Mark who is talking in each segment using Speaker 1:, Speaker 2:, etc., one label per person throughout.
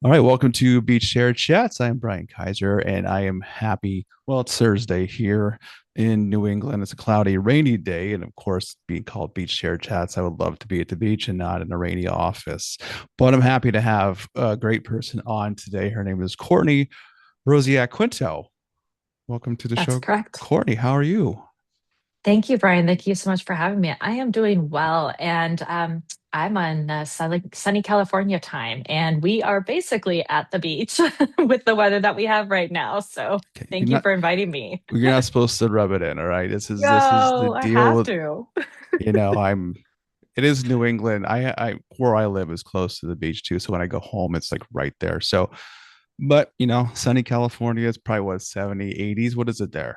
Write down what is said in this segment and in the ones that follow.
Speaker 1: All right, welcome to Beach Share Chats. I'm Brian Kaiser, and I am happy. Well, it's Thursday here in New England. It's a cloudy, rainy day, and of course, being called Beach Share Chats, I would love to be at the beach and not in a rainy office. But I'm happy to have a great person on today. Her name is Courtney Rosiak-Quinto. Welcome to the
Speaker 2: That's
Speaker 1: show,
Speaker 2: correct.
Speaker 1: Courtney. How are you?
Speaker 2: Thank you, Brian. Thank you so much for having me. I am doing well, and I'm on sunny California time, and we are basically at the beach with the weather that we have right now. So
Speaker 1: Okay,
Speaker 2: thank you for inviting me.
Speaker 1: you're not supposed to rub it in. All right, this is the
Speaker 2: No, I
Speaker 1: deal
Speaker 2: have
Speaker 1: with
Speaker 2: to.
Speaker 1: I'm it is New England. I where I live is close to the beach too. So when I go home, it's like right there. So, but sunny California, it's probably what 70, 80s. What is it there?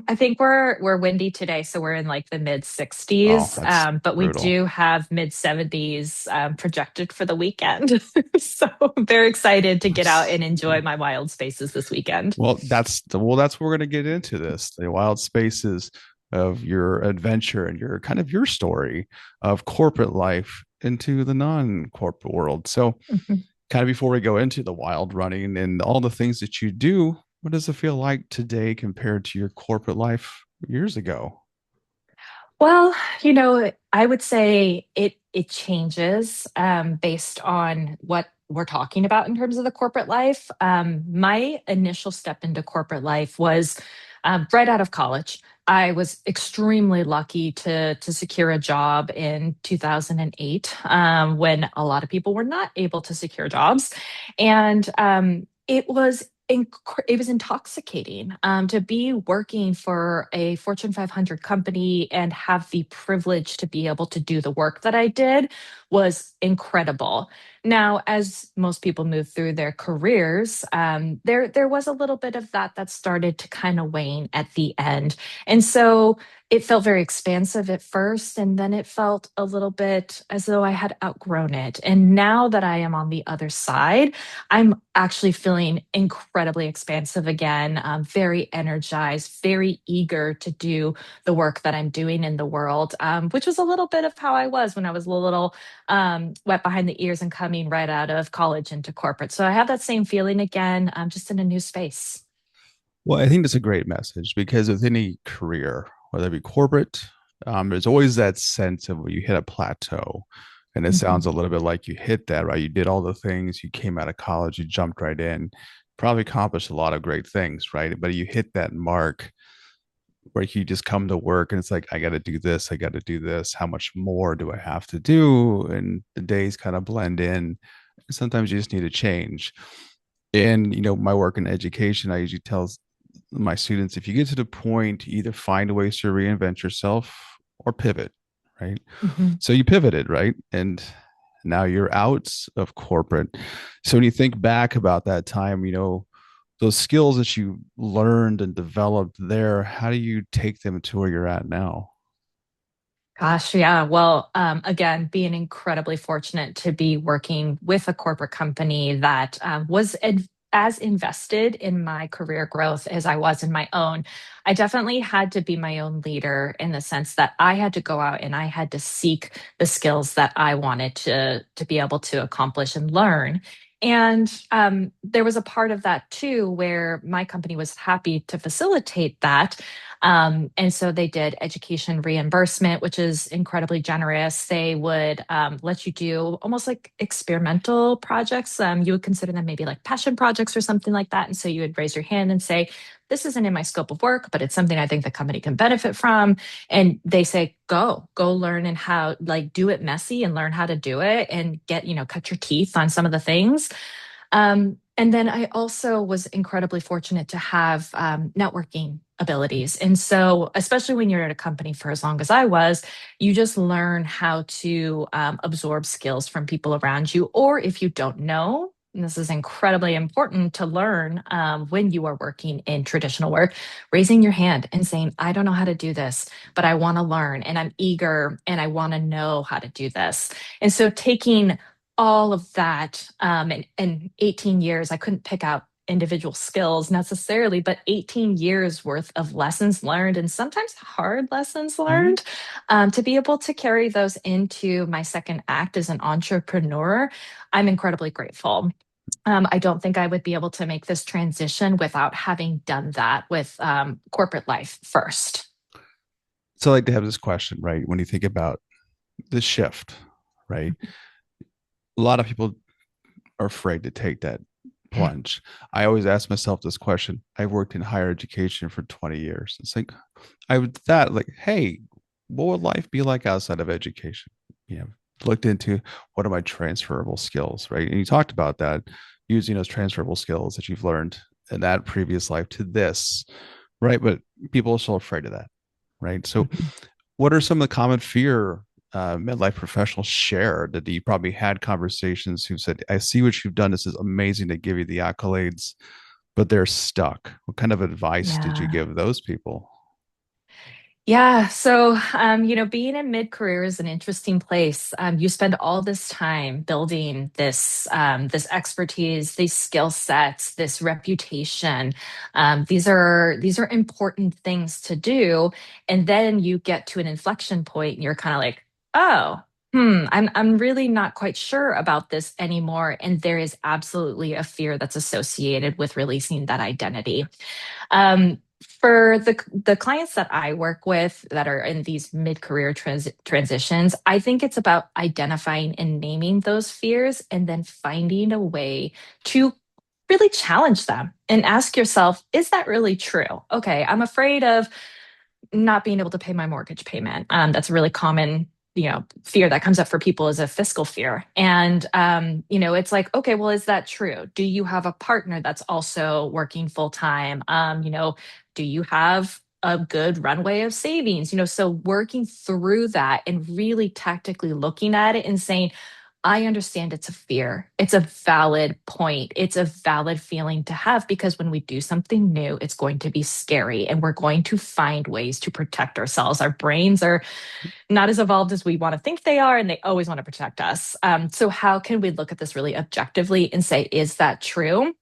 Speaker 2: I think we're windy today, so we're in like the mid
Speaker 1: Oh,
Speaker 2: 60s.
Speaker 1: that's
Speaker 2: But we
Speaker 1: brutal.
Speaker 2: do have mid 70s projected for the weekend. So I'm very excited to get out and enjoy my wild spaces this weekend.
Speaker 1: That's where we're gonna get into this, the wild spaces of your adventure and your kind of your story of corporate life into the non-corporate world. So kind of before we go into the wild running and all the things that you do, what does it feel like today compared to your corporate life years ago?
Speaker 2: Well, I would say it changes based on what we're talking about in terms of the corporate life. My initial step into corporate life was right out of college. I was extremely lucky to secure a job in 2008 when a lot of people were not able to secure jobs, and it was intoxicating to be working for a Fortune 500 company and have the privilege to be able to do the work that I did was incredible. Now, as most people move through their careers, there was a little bit of that started to kind of wane at the end, and so it felt very expansive at first, and then it felt a little bit as though I had outgrown it. And now that I am on the other side, I'm actually feeling incredibly expansive again, very energized, very eager to do the work that I'm doing in the world, which was a little bit of how I was when I was a little wet behind the ears and coming right out of college into corporate. So I have that same feeling again, just in a new space.
Speaker 1: Well, I think that's a great message because with any career, whether it be corporate, there's always that sense of where you hit a plateau. And it sounds
Speaker 2: Mhm.
Speaker 1: a little bit like you hit that, right? You did all the things, you came out of college, you jumped right in, probably accomplished a lot of great things, right? But you hit that mark where you just come to work and it's like, I got to do this, I got to do this. How much more do I have to do? And the days kind of blend in. Sometimes you just need to change. And, my work in education, I usually tell my students if you get to the point, either find ways to reinvent yourself or pivot, right?
Speaker 2: Mhm.
Speaker 1: So you pivoted, right? And now you're out of corporate. So when you think back about that time, those skills that you learned and developed there, how do you take them to where you're at now?
Speaker 2: Gosh, yeah. Well, again, being incredibly fortunate to be working with a corporate company that as invested in my career growth as I was in my own. I definitely had to be my own leader in the sense that I had to go out and I had to seek the skills that I wanted to be able to accomplish and learn. And there was a part of that too where my company was happy to facilitate that, and so they did education reimbursement, which is incredibly generous. They would let you do almost like experimental projects. You would consider them maybe like passion projects or something like that. And so you would raise your hand and say, this isn't in my scope of work, but it's something I think the company can benefit from. And they say, go learn and how, like, do it messy and learn how to do it and cut your teeth on some of the things. And then I also was incredibly fortunate to have networking abilities. And so, especially when you're at a company for as long as I was, you just learn how to absorb skills from people around you. Or if you don't know, and this is incredibly important to learn when you are working in traditional work, raising your hand and saying, I don't know how to do this, but I want to learn and I'm eager and I want to know how to do this. And so, taking all of that in 18 years, I couldn't pick out individual skills necessarily, but 18 years worth of lessons learned and sometimes hard lessons
Speaker 1: Mhm.
Speaker 2: learned to be able to carry those into my second act as an entrepreneur. I'm incredibly grateful. I don't think I would be able to make this transition without having done that with corporate life first.
Speaker 1: So I like to have this question, right? When you think about the shift, right? A lot of people are afraid to take that plunge. I always ask myself this question. I've worked in higher education for 20 years. It's like I would that like, hey, what would life be like outside of education? You know, looked into what are my transferable skills, right? And you talked about that, using those transferable skills that you've learned in that previous life to this, right? But people are still afraid of that, right? So what are some of the common fear midlife professionals share that you probably had conversations who said, I see what you've done. This is amazing to give you the accolades, but they're stuck. What kind of advice did you
Speaker 2: Yeah.
Speaker 1: give those people?
Speaker 2: Yeah. So, being in mid career is an interesting place. You spend all this time building this expertise, these skill sets, this reputation. These are important things to do, and then you get to an inflection point, and you're kind of like, oh, I'm really not quite sure about this anymore. And there is absolutely a fear that's associated with releasing that identity. For the clients that I work with that are in these mid-career transitions, I think it's about identifying and naming those fears and then finding a way to really challenge them and ask yourself, is that really true? Okay, I'm afraid of not being able to pay my mortgage payment. That's a really common, fear that comes up for people is a fiscal fear. And, it's like, okay, well, is that true? Do you have a partner that's also working full time? Do you have a good runway of savings? So working through that and really tactically looking at it and saying, I understand it's a fear. It's a valid point. It's a valid feeling to have because when we do something new, it's going to be scary and we're going to find ways to protect ourselves. Our brains are not as evolved as we want to think they are, and they always want to protect us. So, how can we look at this really objectively and say, is that true?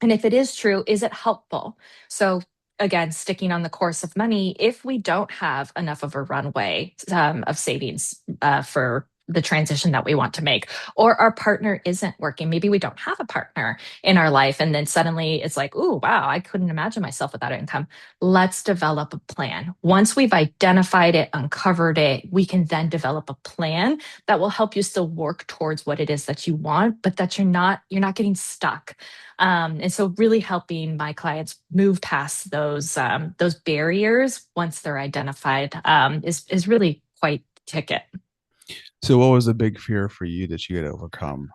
Speaker 2: And if it is true, is it helpful? So, again, sticking on the course of money, if we don't have enough of a runway of savings for the transition that we want to make, or our partner isn't working, maybe we don't have a partner in our life, and then suddenly it's like, oh, wow, I couldn't imagine myself without income. Let's develop a plan. Once we've identified it, uncovered it, we can then develop a plan that will help you still work towards what it is that you want, but that you're not getting stuck. And so really helping my clients move past those barriers once they're identified is really quite the ticket.
Speaker 1: So, what was a big fear for you that you had to overcome?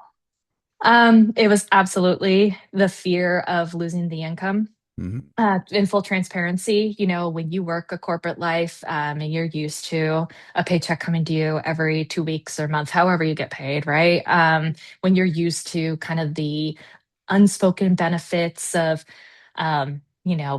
Speaker 2: It was absolutely the fear of losing the income.
Speaker 1: Hmm.
Speaker 2: In full transparency, when you work a corporate life and you're used to a paycheck coming to you every 2 weeks or month, however you get paid, right? When you're used to kind of the unspoken benefits of,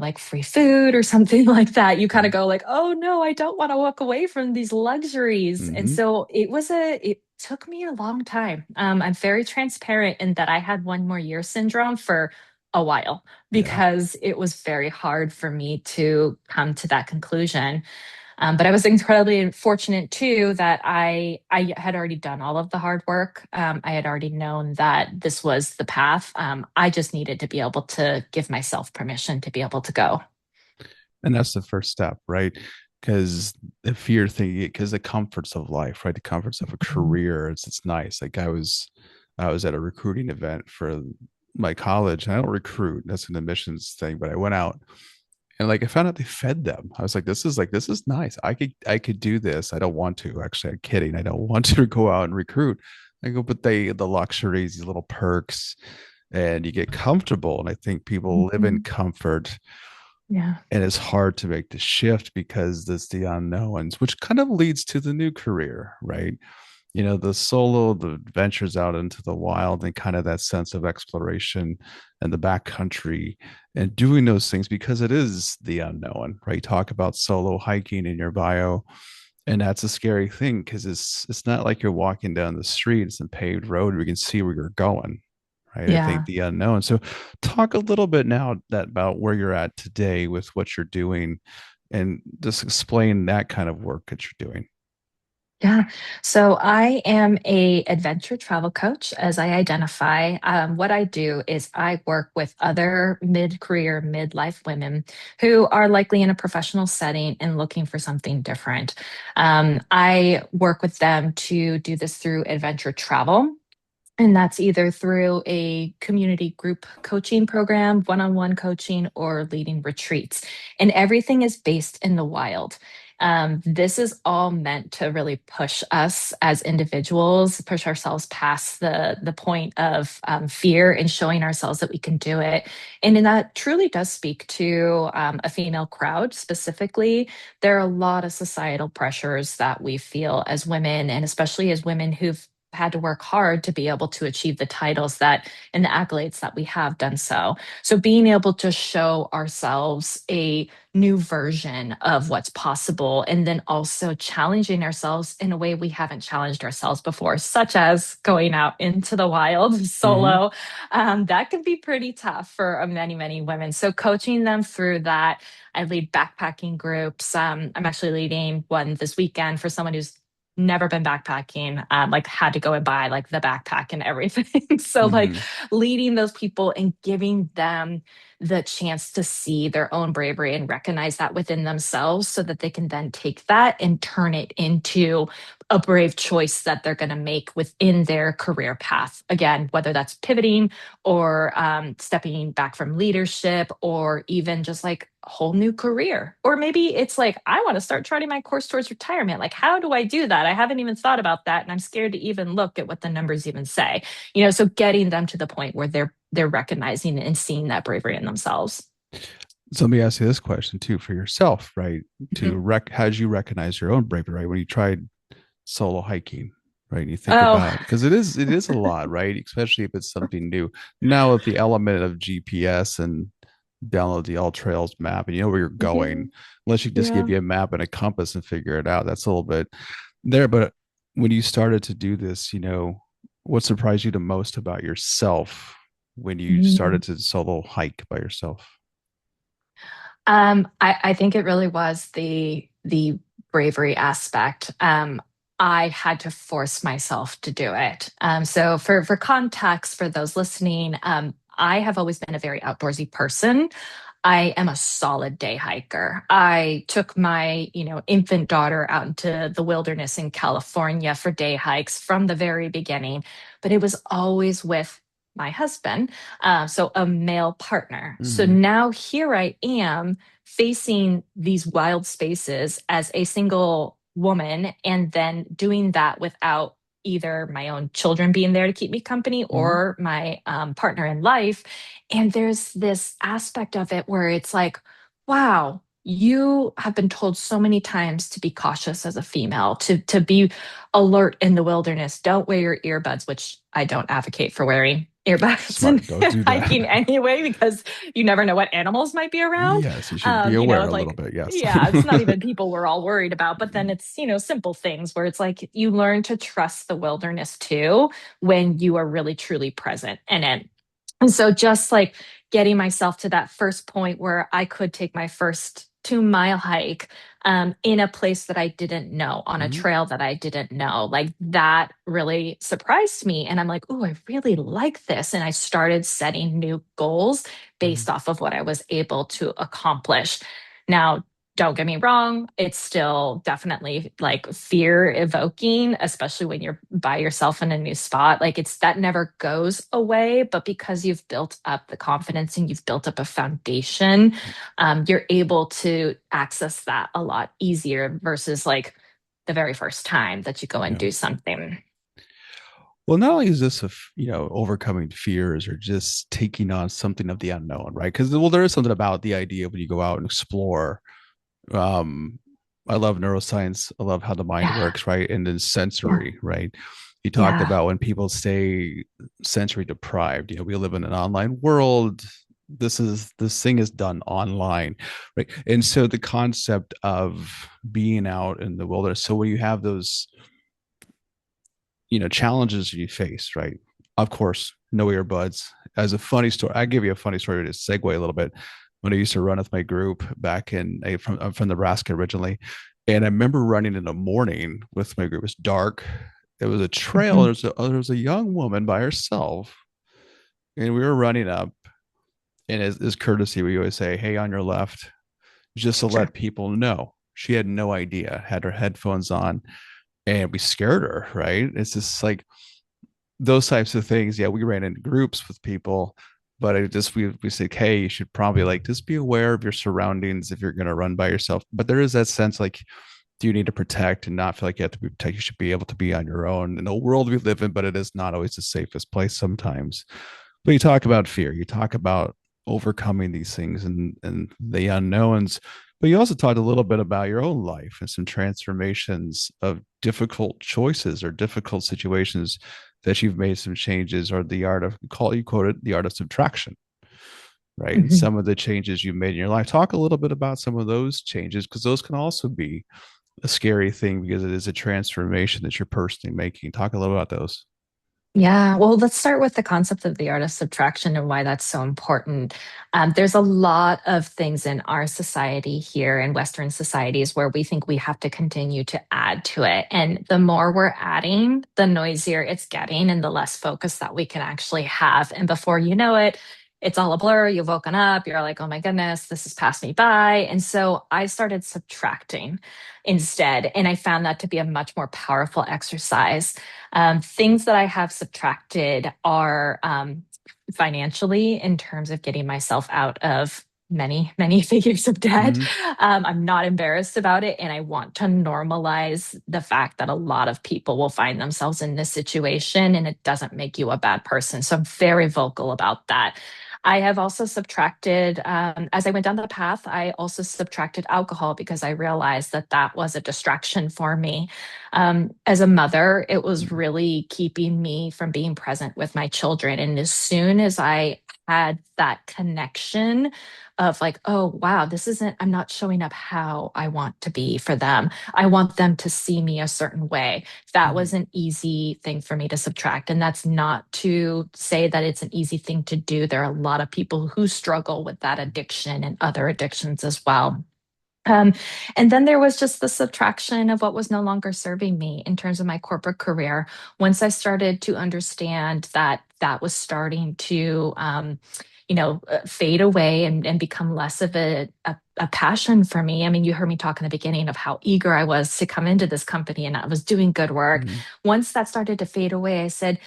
Speaker 2: like free food or something like that, you kind of go like, oh no, I don't want to walk away from these luxuries. And
Speaker 1: Hmm.
Speaker 2: so it took me a long time. I'm very transparent in that I had one more year syndrome for a while
Speaker 1: Yeah.
Speaker 2: because it was very hard for me to come to that conclusion. But I was incredibly fortunate too that I had already done all of the hard work. I had already known that this was the path. I just needed to be able to give myself permission to be able to go.
Speaker 1: And that's the first step, right? Because the fear thing, because the comforts of life, right? The comforts of a
Speaker 2: Mhm.
Speaker 1: career, it's nice. Like I was at a recruiting event for my college. And I don't recruit, that's an admissions thing, but I went out and like I found out they fed them. I was like, this is nice. I could do this. I don't want to. Actually, I'm kidding. I don't want to go out and recruit. I go, but the luxuries, these little perks, and you get comfortable. And I think people live in
Speaker 2: Mhm.
Speaker 1: comfort,
Speaker 2: Yeah.
Speaker 1: and it's hard to make the shift because there's the unknowns, which kind of leads to the new career, right? The solo, the ventures out into the wild, and kind of that sense of exploration and the backcountry and doing those things because it is the unknown, right? You talk about solo hiking in your bio, and that's a scary thing because it's not like you're walking down the street, it's a paved road where you can see where you're going, right? I think
Speaker 2: Yeah.
Speaker 1: the unknown. So talk a little bit now that about where you're at today with what you're doing and just explain that kind of work that you're doing.
Speaker 2: Yeah. So I am a adventure travel coach, as I identify. What I do is I work with other mid-career, midlife women who are likely in a professional setting and looking for something different. I work with them to do this through adventure travel. And that's either through a community group coaching program, one on one coaching, or leading retreats. And everything is based in the wild. This is all meant to really push us as individuals, push ourselves past the point of fear and showing ourselves that we can do it. And that truly does speak to a female crowd specifically. There are a lot of societal pressures that we feel as women, and especially as women who've had to work hard to be able to achieve the titles that and the accolades that we have done so. So being able to show ourselves a new version of what's possible and then also challenging ourselves in a way we haven't challenged ourselves before, such as going out into the wild
Speaker 1: Mm-hmm.
Speaker 2: solo. That can be pretty tough for many, many women. So coaching them through that. I lead backpacking groups. I'm actually leading one this weekend for someone who's never been backpacking, like had to go and buy like the backpack and everything. So like
Speaker 1: Mm-hmm.
Speaker 2: leading those people and giving them the chance to see their own bravery and recognize that within themselves so that they can then take that and turn it into a brave choice that they're going to make within their career path. Again, whether that's pivoting or stepping back from leadership or even just like a whole new career. Or maybe it's like, I want to start charting my course towards retirement. Like, how do I do that? I haven't even thought about that. And I'm scared to even look at what the numbers even say. So getting them to the point where they're recognizing and seeing that bravery in themselves.
Speaker 1: So let me ask you this question too for yourself, right?
Speaker 2: Mhm.
Speaker 1: How did you recognize your own bravery, right? When you tried solo hiking, right? And you think
Speaker 2: Oh,
Speaker 1: about because it is a lot, right? Especially if it's something new. Now with the element of GPS and download the all trails map and you know where you're
Speaker 2: yeah,
Speaker 1: going, unless you just
Speaker 2: yeah.
Speaker 1: give you a map and a compass and figure it out. That's a little bit there. But when you started to do this, what surprised you the most about yourself when you
Speaker 2: Mm.
Speaker 1: started to solo hike by yourself?
Speaker 2: I think it really was the bravery aspect. I had to force myself to do it. So for context, for those listening, I have always been a very outdoorsy person. I am a solid day hiker. I took my, infant daughter out into the wilderness in California for day hikes from the very beginning, but it was always with my husband, so a male partner. So
Speaker 1: Mm-hmm.
Speaker 2: now here I am facing these wild spaces as a single woman and then doing that without either my own children being there to keep me company
Speaker 1: Mm-hmm.
Speaker 2: or my partner in life. And there's this aspect of it where it's like, wow, you have been told so many times to be cautious as a female, to be alert in the wilderness. Don't wear your earbuds, which I don't advocate for wearing earbuds and
Speaker 1: Smart. Don't do that.
Speaker 2: hiking anyway, because you never know what animals might be around.
Speaker 1: Yes, you should be aware a little
Speaker 2: Like,
Speaker 1: bit. Yes.
Speaker 2: yeah, it's not even people we're all worried about, but then it's, simple things where it's like you learn to trust the wilderness too when you are really truly present in it. And so just like getting myself to that first point where I could take my first 2 mile hike in a place that I didn't know, on a
Speaker 1: Mhm.
Speaker 2: trail that I didn't know, like that really surprised me. And I'm like, oh, I really like this. And I started setting new goals based
Speaker 1: Mhm.
Speaker 2: off of what I was able to accomplish. Now, don't get me wrong, it's still definitely like fear evoking, especially when you're by yourself in a new spot. Like it's that never goes away, but because you've built up the confidence and you've built up a foundation, you're able to access that a lot easier versus like the very first time that you go and
Speaker 1: Yeah.
Speaker 2: do something.
Speaker 1: Well, not only is this overcoming fears or just taking on something of the unknown, right? Because there is something about the idea when you go out and explore. Um, I love neuroscience. I love how the mind
Speaker 2: Yeah,
Speaker 1: works, right? And then
Speaker 2: yeah,
Speaker 1: sensory, right? You talked
Speaker 2: yeah.
Speaker 1: about when people stay sensory deprived. We live in an online world. This thing is done online, right? And so the concept of being out in the wilderness. So when you have those challenges you face, right? Of course, no earbuds. As a funny story, I give you a funny story to segue a little bit. When I used to run with my group back in I'm from Nebraska originally, and I remember running in the morning with my group. It was dark. It was a trail.
Speaker 2: Mhm.
Speaker 1: There was a young woman by herself, and we were running up. And as courtesy, we always say, "Hey, on your left," just to
Speaker 2: Sure.
Speaker 1: let people know. She had no idea. Had her headphones on, and we scared her. Right? It's just like those types of things. Yeah, we ran in groups with people, but we said, hey, you should probably like just be aware of your surroundings if you're going to run by yourself. But there is that sense like, do you need to protect and not feel like you have to be protected? You should be able to be on your own in the world we live in, but it is not always the safest place sometimes. But you talk about fear, you talk about overcoming these things and the unknowns. But you also talked a little bit about your own life and some transformations of difficult choices or difficult situations that you've made some changes, or the art of call you quoted the art of subtraction, right? And
Speaker 2: Mhm.
Speaker 1: some of the changes you made in your life. Talk a little bit about some of those changes, because those can also be a scary thing because it is a transformation that you're personally making. Talk a little about those.
Speaker 2: Yeah, well, let's start with the concept of the art of subtraction and why that's so important. There's a lot of things in our society here in Western societies where we think we have to continue to add to it. And the more we're adding, the noisier it's getting and the less focus that we can actually have. And before you know it, it's all a blur. You've woken up, you're like, oh my goodness, this has passed me by. And so I started subtracting instead. And I found that to be a much more powerful exercise. Things that I have subtracted are financially in terms of getting myself out of many, many figures of debt.
Speaker 1: Mm-hmm.
Speaker 2: I'm not embarrassed about it. And I want to normalize the fact that a lot of people will find themselves in this situation and it doesn't make you a bad person. So I'm very vocal about that. I have also subtracted, as I went down the path, I also subtracted alcohol because I realized that that was a distraction for me. As a mother, it was really keeping me from being present with my children. And as soon as I had that connection of like, oh, wow, this isn't, I'm not showing up how I want to be for them. I want them to see me a certain way. That
Speaker 1: Mm-hmm.
Speaker 2: was an easy thing for me to subtract. And that's not to say that it's an easy thing to do. There are a lot of people who struggle with that addiction and other addictions as well. Um, and then there was just the subtraction of what was no longer serving me in terms of my corporate career. Once I started to understand that that was starting to, fade away and become less of a passion for me. I mean, you heard me talk in the beginning of how eager I was to come into this company and I was doing good work.
Speaker 1: Mm-hmm.
Speaker 2: Once that started to fade away, I said,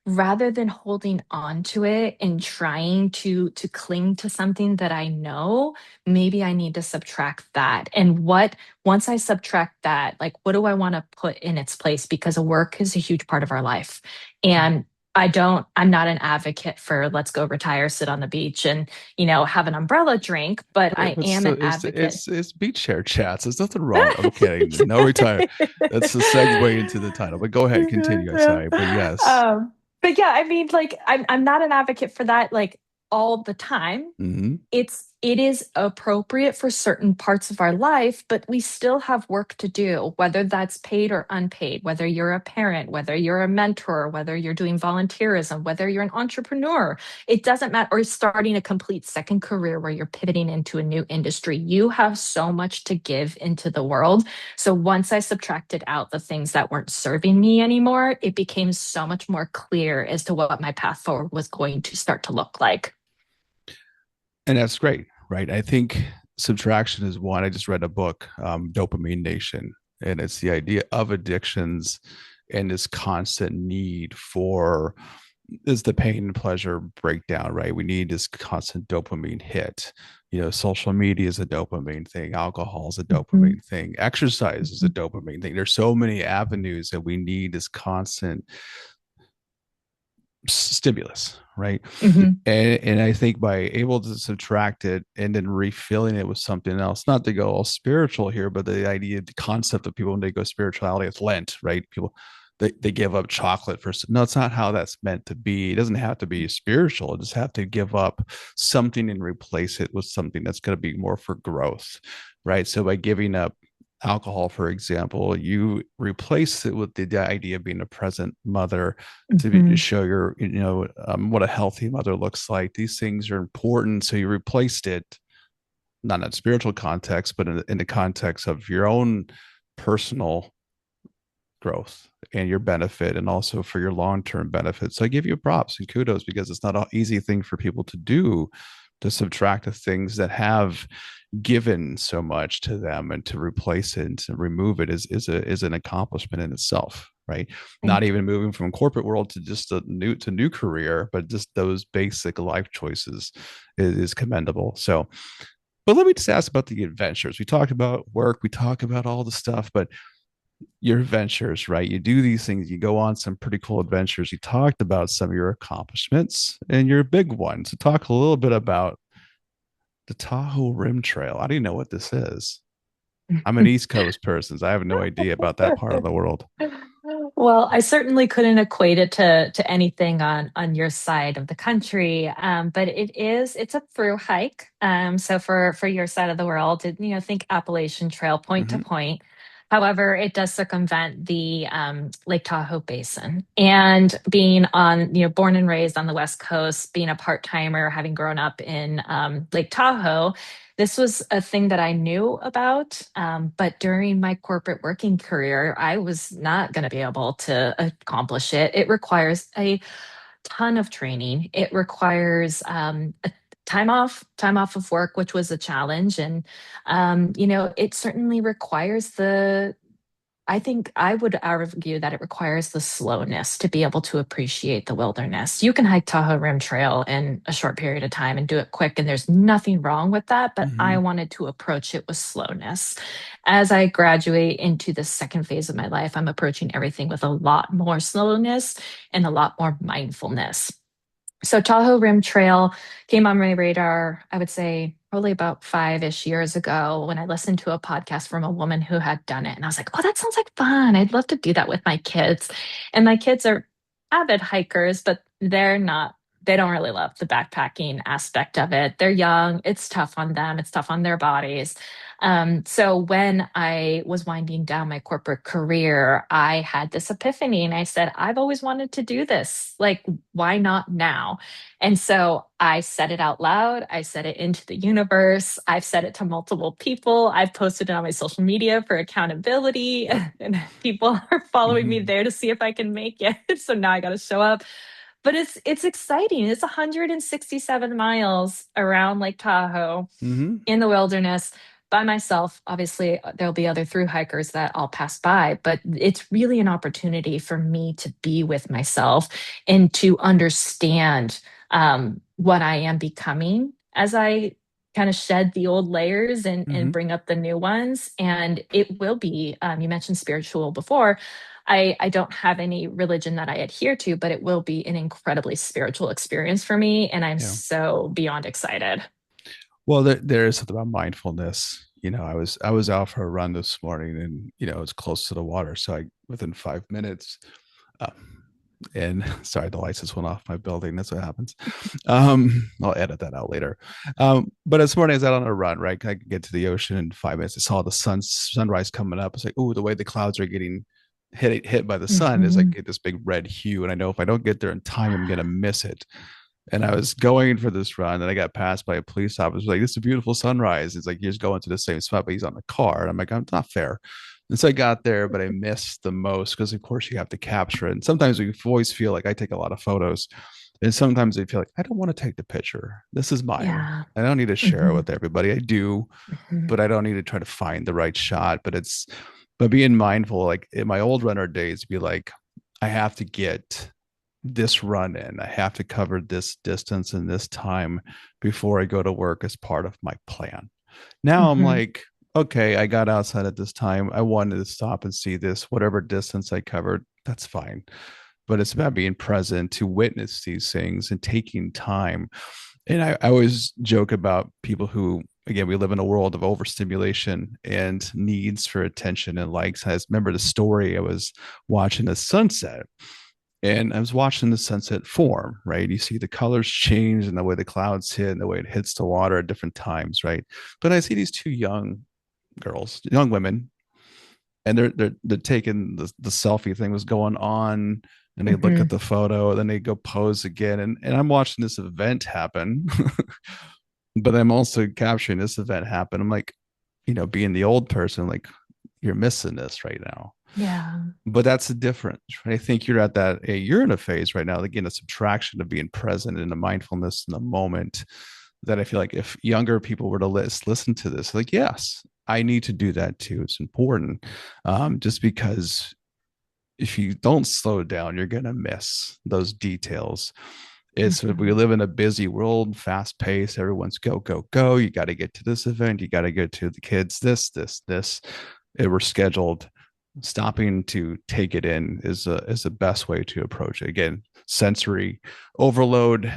Speaker 2: rather than holding on to it and trying to cling to something that I know, maybe I need to subtract that. And what once I subtract that, like what do I want to put in its place? Because work is a huge part of our life. And I'm not an advocate for let's go retire, sit on the beach and, have an umbrella drink, but I
Speaker 1: But
Speaker 2: am
Speaker 1: so
Speaker 2: an advocate.
Speaker 1: it's beach chair chats. There's nothing wrong. I'm kidding. No retire. That's the segue into the title. But go ahead, continue. I'm sorry, but yes.
Speaker 2: um, but yeah, I mean, like, I'm not an advocate for that, like all the time.
Speaker 1: Mm-hmm.
Speaker 2: It is appropriate for certain parts of our life, but we still have work to do, whether that's paid or unpaid, whether you're a parent, whether you're a mentor, whether you're doing volunteerism, whether you're an entrepreneur. It doesn't matter, or starting a complete second career where you're pivoting into a new industry. You have so much to give into the world. So once I subtracted out the things that weren't serving me anymore, it became so much more clear as to what my path forward was going to start to look like.
Speaker 1: And that's great, right? I think subtraction is one. I just read a book, Dopamine Nation, and it's the idea of addictions and this constant need for is the pain and pleasure breakdown, right? We need this constant dopamine hit. Social media is a dopamine thing, alcohol is a
Speaker 2: Mhm,
Speaker 1: dopamine thing, exercise is a
Speaker 2: mhm,
Speaker 1: dopamine thing. There's so many avenues that we need this constant stimulus, right?
Speaker 2: mhm,
Speaker 1: And I think by able to subtract it and then refilling it with something else, not to go all spiritual here, but the idea, the concept of people when they go spirituality, it's Lent, right? People they give up chocolate for no, it's not how that's meant to be. It doesn't have to be spiritual. It just have to give up something and replace it with something that's going to be more for growth, right? So by giving up alcohol, for example, you replace it with the idea of being a present mother to
Speaker 2: Mhm.
Speaker 1: show your, what a healthy mother looks like. These things are important. So you replaced it, not in a spiritual context, but in the context of your own personal growth and your benefit, and also for your long-term benefit. So I give you props and kudos, because it's not an easy thing for people to do, to subtract the things that have given so much to them, and to replace it and to remove it is an accomplishment in itself, right? Not
Speaker 2: Thank you.
Speaker 1: even moving from corporate world to just a new career, but just those basic life choices is commendable. So, but let me just ask about the adventures. We talked about work, we talk about all the stuff, but your adventures, right? You do these things, you go on some pretty cool adventures. You talked about some of your accomplishments and your big ones. So talk a little bit about the Tahoe Rim Trail. I don't even know what this is. I'm an East Coast person, so I have no idea about that part of the world.
Speaker 2: Well, I certainly couldn't equate it to anything on your side of the country, but it's a through hike. So for your side of the world, think Appalachian Trail, point to
Speaker 1: Mm-hmm.
Speaker 2: point. However, it does circumvent the Lake Tahoe Basin. And being born and raised on the West Coast, being a part timer, having grown up in Lake Tahoe, this was a thing that I knew about, but during my corporate working career, I was not going to be able to accomplish it. It requires a ton of training. It requires a time off of work, which was a challenge, and it certainly requires the I think I would argue that it requires the slowness to be able to appreciate the wilderness. You can hike Tahoe Rim Trail in a short period of time and do it quick, and there's nothing wrong with that. But
Speaker 1: Mm-hmm.
Speaker 2: I wanted to approach it with slowness. As I graduate into the second phase of my life, I'm approaching everything with a lot more slowness and a lot more mindfulness. So Tahoe Rim Trail came on my radar, I would say probably about 5-ish years ago when I listened to a podcast from a woman who had done it. And I was like, oh, that sounds like fun. I'd love to do that with my kids. And my kids are avid hikers, but they don't really love the backpacking aspect of it. They're young. It's tough on them. It's tough on their bodies. So when I was winding down my corporate career, I had this epiphany and I said, I've always wanted to do this. Like, why not now? And so I said it out loud. I said it into the universe. I've said it to multiple people. I've posted it on my social media for accountability,
Speaker 1: Yep.
Speaker 2: and people are following me
Speaker 1: Mm-hmm.
Speaker 2: there to see if I can make it. So now I got to show up. But it's exciting. It's 167 miles around Lake Tahoe
Speaker 1: Mm-hmm.
Speaker 2: in the wilderness by myself. Obviously, there'll be other through hikers that I'll pass by, but it's really an opportunity for me to be with myself and to understand what I am becoming as I kind of shed the old layers and
Speaker 1: Mm-hmm.
Speaker 2: bring up the new ones. And it will be, you mentioned spiritual before. I don't have any religion that I adhere to, but it will be an incredibly spiritual experience for me. And I'm
Speaker 1: Yeah.
Speaker 2: so beyond excited.
Speaker 1: Well, there is something about mindfulness. I was out for a run this morning, and it's close to the water, so I within 5 minutes. Uh, and sorry, the lights just went off my building. That's what happens. I'll edit that out later. But this morning I was out on a run. Right, I could get to the ocean in 5 minutes. I saw the sunrise coming up. It's like, oh, the way the clouds are getting hit by the sun is like
Speaker 2: Mhm.
Speaker 1: this big red hue, and I know if I don't get there in time, I'm gonna miss it. And I was going for this run, and I got passed by a police officer. Like, this is a beautiful sunrise. It's like, he's going to the same spot, but he's on the car. And I'm like, it's not fair. And so I got there, but I missed the most because, of course, you have to capture it. And sometimes we always feel like I take a lot of photos, and sometimes I feel like I don't want to take the picture. This is mine.
Speaker 2: Yeah.
Speaker 1: I don't need to share it
Speaker 2: Hmm.
Speaker 1: with everybody. I do,
Speaker 2: Hmm.
Speaker 1: but I don't need to try to find the right shot. But being mindful, like in my old runner days, be like, I have to get this run in. I have to cover this distance in this time before I go to work as part of my plan. Now I'm
Speaker 2: Hmm.
Speaker 1: like, okay, I got outside at this time. I wanted to stop and see this, whatever distance I covered, that's fine. But it's about being present to witness these things and taking time. And I always joke about people who, again, we live in a world of overstimulation and needs for attention and likes. I remember the story. I was watching the sunset, and I was watching the sunset form, right? You see the colors change and the way the clouds hit and the way it hits the water at different times, right? But I see these two young girls, young women, and they're taking the selfie thing was going on, and they look at
Speaker 2: Hmm.
Speaker 1: the photo, then they go pose again, and I'm watching this event happen, but I'm also capturing this event happen. I'm like, being the old person, like, you're missing this right now.
Speaker 2: Yeah.
Speaker 1: But that's the difference, right? I think you're at that, you're in a phase right now, again, a subtraction of being present in the mindfulness in the moment, that I feel like if younger people were to listen to this, like, yes, I need to do that too. It's important. Just because if you don't slow down, you're going to miss those details. We
Speaker 2: Hmm.
Speaker 1: live in a busy world, fast paced. Everyone's go, go, go. You got to get to this event. You got to get to the kids, this. It were scheduled. Stopping to take it in is the best way to approach it. Again, sensory overload,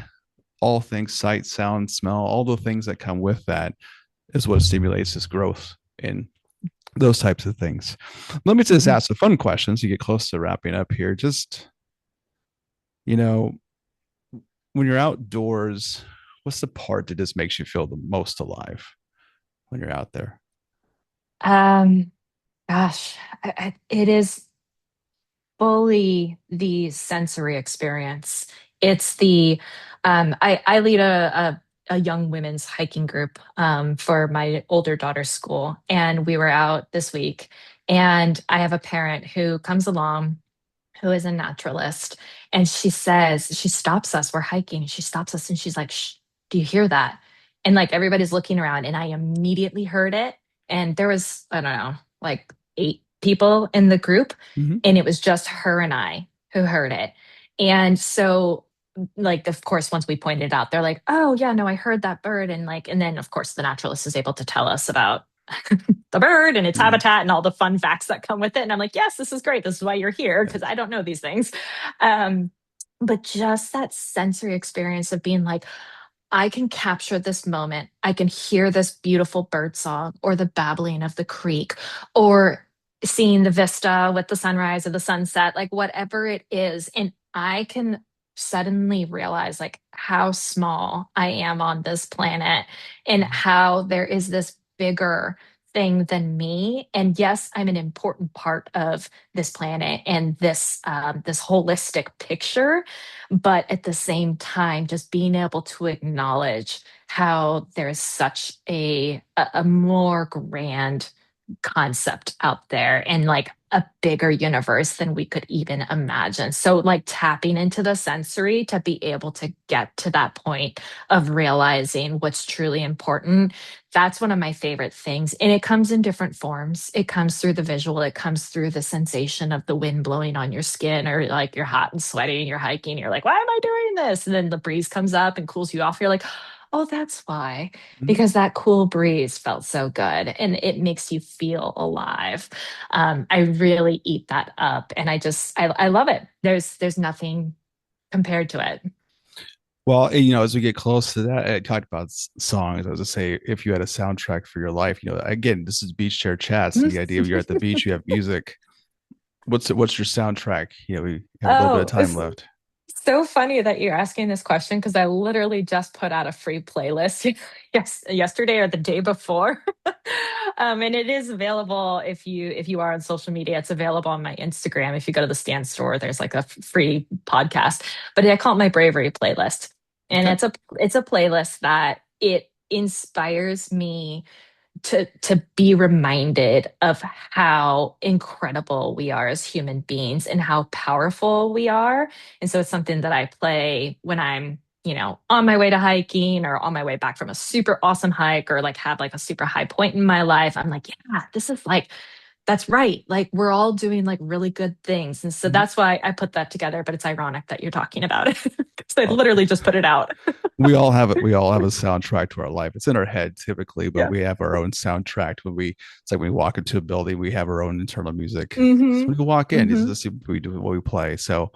Speaker 1: all things sight, sound, smell, all the things that come with that is what stimulates this growth in those types of things. Let me just
Speaker 2: Hmm.
Speaker 1: ask the fun questions. You get close to wrapping up here. Just, you know, when you're outdoors, what's the part that just makes you feel the most alive when you're out there?
Speaker 2: Um, Gosh, it is fully the sensory experience. It's the I lead a young women's hiking group for my older daughter's school, and we were out this week, and I have a parent who comes along who is a naturalist. And she stops us, we're hiking, she stops us and she's like, Shh, do you hear that? And like everybody's looking around, and I immediately heard it. And there was, I don't know, like 8 people in the group,
Speaker 1: Mm-hmm.
Speaker 2: and it was just her and I who heard it. And so, like, of course, once we pointed it out, they're like, oh, yeah, no, I heard that bird. And like, and then, of course, the naturalist is able to tell us about the bird and its
Speaker 1: Mm-hmm.
Speaker 2: habitat and all the fun facts that come with it. And I'm like, yes, this is great. This is why you're here,
Speaker 1: Yeah.
Speaker 2: because I don't know these things. Um, but just that sensory experience of being like, I can capture this moment. I can hear this beautiful bird song or the babbling of the creek or seeing the vista with the sunrise or the sunset, like whatever it is. And I can suddenly realize like how small I am on this planet and how there is this bigger thing than me. And yes, I'm an important part of this planet and this holistic picture, but at the same time just being able to acknowledge how there's such a more grand concept out there and like a bigger universe than we could even imagine. So like tapping into the sensory to be able to get to that point of realizing what's truly important, that's one of my favorite things. And it comes in different forms. It comes through the visual, it comes through the sensation of the wind blowing on your skin, or like you're hot and sweaty and you're hiking, you're like, why am I doing this? And then the breeze comes up and cools you off. You're like, oh, that's why,
Speaker 1: Mm-hmm.
Speaker 2: because that cool breeze felt so good and it makes you feel alive. I really eat that up, and I love it. There's nothing compared to it.
Speaker 1: Well, as we get close to that, I talked about songs. I was to say, if you had a soundtrack for your life, again, this is beach chair chats. The idea of you're at the beach, you have music. What's your soundtrack? We have a little bit of
Speaker 2: Oh,
Speaker 1: time left.
Speaker 2: so funny that you're asking this question because I literally just put out a free playlist yesterday or the day before. And it is available if you are on social media. It's available on my Instagram. If you go to the Stand store, there's like a free podcast. But I call it my bravery playlist. And
Speaker 1: Okay.
Speaker 2: it's a playlist that it inspires me to be reminded of how incredible we are as human beings and how powerful we are. And so it's something that I play when I'm, on my way to hiking or on my way back from a super awesome hike or like have like a super high point in my life. I'm like, yeah, this is like that's right. Like we're all doing like really good things. And so
Speaker 1: Mhm.
Speaker 2: that's why I put that together, but it's ironic that you're talking about it because I literally just put it out.
Speaker 1: We all have it. We all have a soundtrack to our life. It's in our head typically, but
Speaker 2: Yeah.
Speaker 1: we have our own soundtrack. It's like when we walk into a building, we have our own internal music. So
Speaker 2: Mm-hmm.
Speaker 1: when we walk in, this
Speaker 2: Mm-hmm.
Speaker 1: is what we do, what we play. So,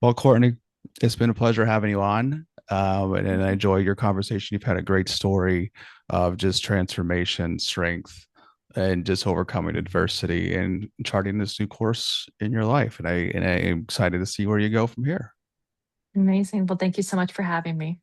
Speaker 1: well, Courtney, it's been a pleasure having you on. And I enjoy your conversation. You've had a great story of just transformation, strength, and just overcoming adversity and charting this new course in your life. And I am excited to see where you go from here.
Speaker 2: Amazing. Well, thank you so much for having me.